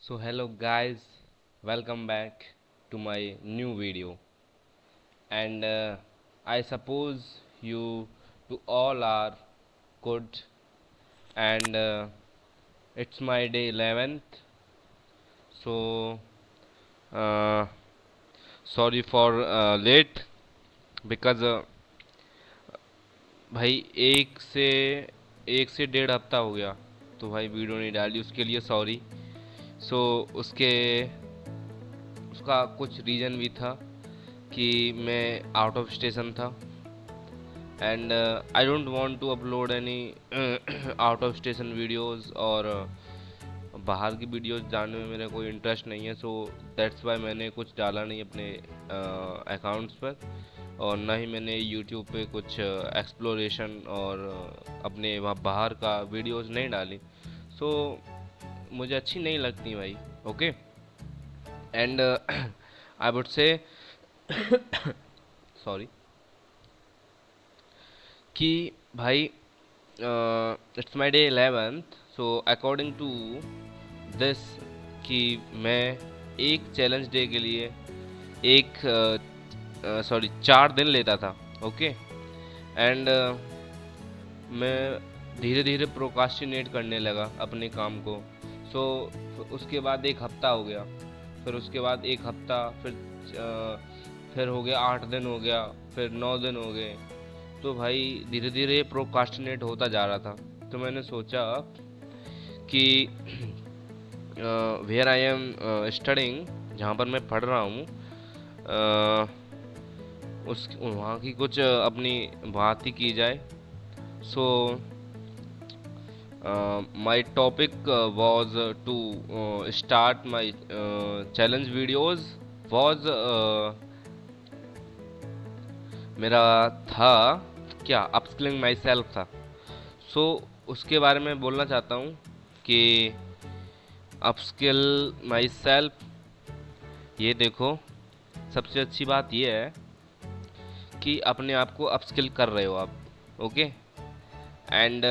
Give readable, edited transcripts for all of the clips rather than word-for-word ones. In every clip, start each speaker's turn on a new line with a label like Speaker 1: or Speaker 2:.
Speaker 1: So hello guys, welcome back to my new video. And I suppose you to all are good. And it's my day 11th. So uh, sorry for late because भाई एक से डेढ़ हफ्ता हो गया तो भाई video नहीं डाली उसके लिए सॉरी। सो उसके उसका कुछ रीज़न भी था कि मैं आउट ऑफ स्टेशन था and I don't want to upload any out of station videos और बाहर की वीडियोस डालने में मेरा कोई इंटरेस्ट नहीं है। सो दैट्स वाई मैंने कुछ डाला नहीं अपने अकाउंट्स पर और ना ही मैंने यूट्यूब पे कुछ एक्सप्लोरेशन और अपने वहाँ बाहर का वीडियोस नहीं डाली। सो मुझे अच्छी नहीं लगती भाई। Okay and I would say sorry कि भाई it's my day 11th। So according to this कि मैं एक चैलेंज डे के लिए एक सॉरी 4 दिन लेता था। ओके एंड मैं धीरे धीरे प्रोकास्टिनेट करने लगा अपने काम को। सो उसके बाद एक हफ्ता हो गया, फिर उसके बाद एक हफ्ता, फिर हो गया 8 दिन, हो गया फिर 9 दिन हो गए। तो भाई धीरे धीरे प्रोकास्टिनेट होता जा रहा था। तो मैंने सोचा कि वेयर आई एम स्टडिंग, जहाँ पर मैं पढ़ रहा हूँ, उस वहाँ की कुछ अपनी बात ही की जाए। So my topic was to start my challenge videos was मेरा था क्या अपस्किलिंग माई सेल्फ था। सो उसके बारे में बोलना चाहता हूँ कि अपस्किल माई सेल्फ, ये देखो सबसे अच्छी बात ये है कि अपने आप को अपस्किल कर रहे हो आप। Okay and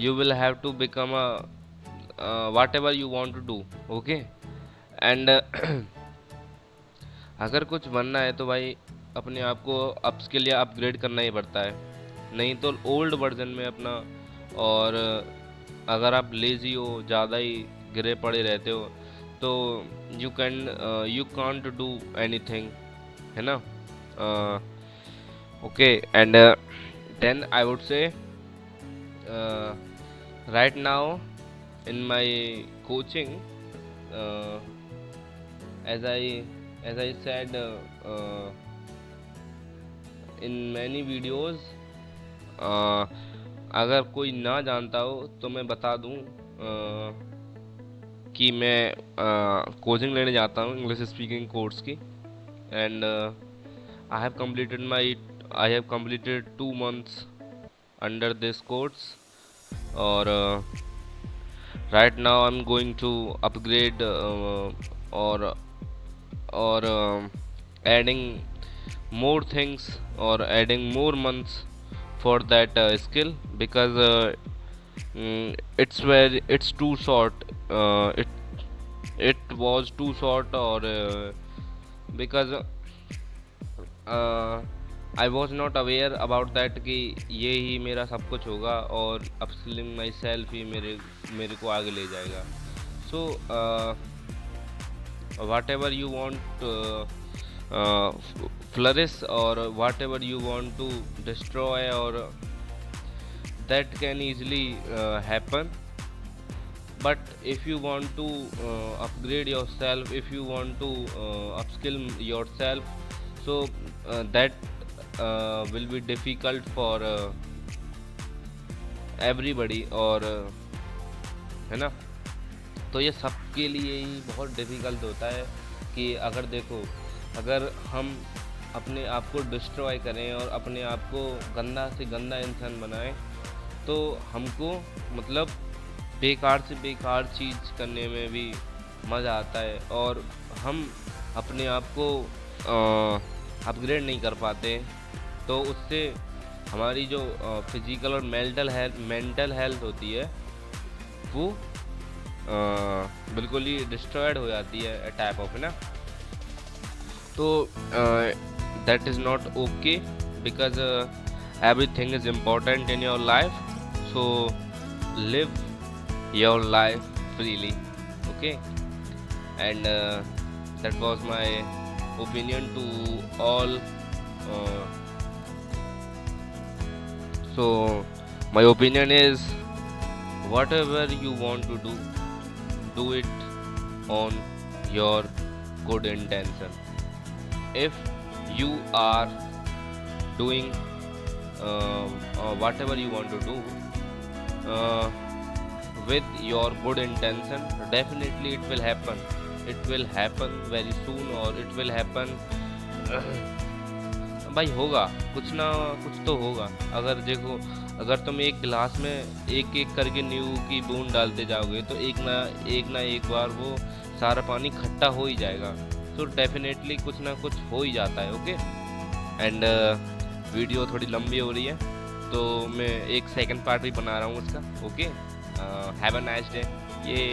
Speaker 1: you will have to become a whatever you want to do. Okay and अगर कुछ बनना है तो भाई अपने आप को अपस्किल या अपग्रेड करना ही पड़ता है, नहीं तो ओल्ड वर्जन में अपना। और अगर आप लेज़ी हो, ज़्यादा ही गिरे पड़े रहते हो, तो यू कांट डू एनीथिंग, है ना। Okay and then I would say right now in my coaching, uh, as I said in many videos, uh, अगर कोई ना जानता हो तो मैं बता दूं कि मैं कोचिंग लेने जाता हूँ इंग्लिश स्पीकिंग कोर्स की। And I have completed 2 months under this course. और right now I'm going to upgrade or adding more things or adding more months for that skill, because it's too short. It was too short, or because I was not aware about that कि ये ही मेरा सब कुछ होगा और upskilling my self ही मेरे को आगे ले जाएगा। So whatever you want flourish और whatever you want to destroy, और that can easily happen. but if you want to upgrade yourself, if you want to upskill yourself, so that will be difficult for everybody, और है ना। तो ये सबके लिए ही बहुत डिफ़िकल्ट होता है कि अगर देखो, अगर हम अपने आप को डिस्ट्रॉय करें और अपने आप को गंदा से गंदा इंसान बनाएं, तो हमको मतलब बेकार से बेकार चीज़ करने में भी मज़ा आता है और हम अपने आप को अपग्रेड नहीं कर पाते। तो उससे हमारी जो फिज़िकल और मेंटल हेल्थ होती है वो बिल्कुल ही डिस्ट्रॉयड हो जाती है टाइप ऑफ, है ना। तो that is not okay, because everything is important in your life, so live your life freely, okay. And that was my opinion to all. uh, so my opinion is, whatever you want to do it on your good intention. If you are doing whatever you want to do uh, with your good intention, definitely it will happen. It will happen very soon, or it will happen भाई होगा, कुछ ना कुछ तो होगा। अगर देखो, अगर तुम एक गिलास में एक एक करके नींबू की बूंद डालते जाओगे तो एक ना एक बार वो सारा पानी खट्टा हो ही जाएगा। तो डेफिनेटली कुछ ना कुछ हो ही जाता है, ओके। एंड वीडियो थोड़ी लंबी हो रही है, तो मैं एक सेकंड पार्ट भी बना रहा हूँ उसका, okay. Have a nice day. ये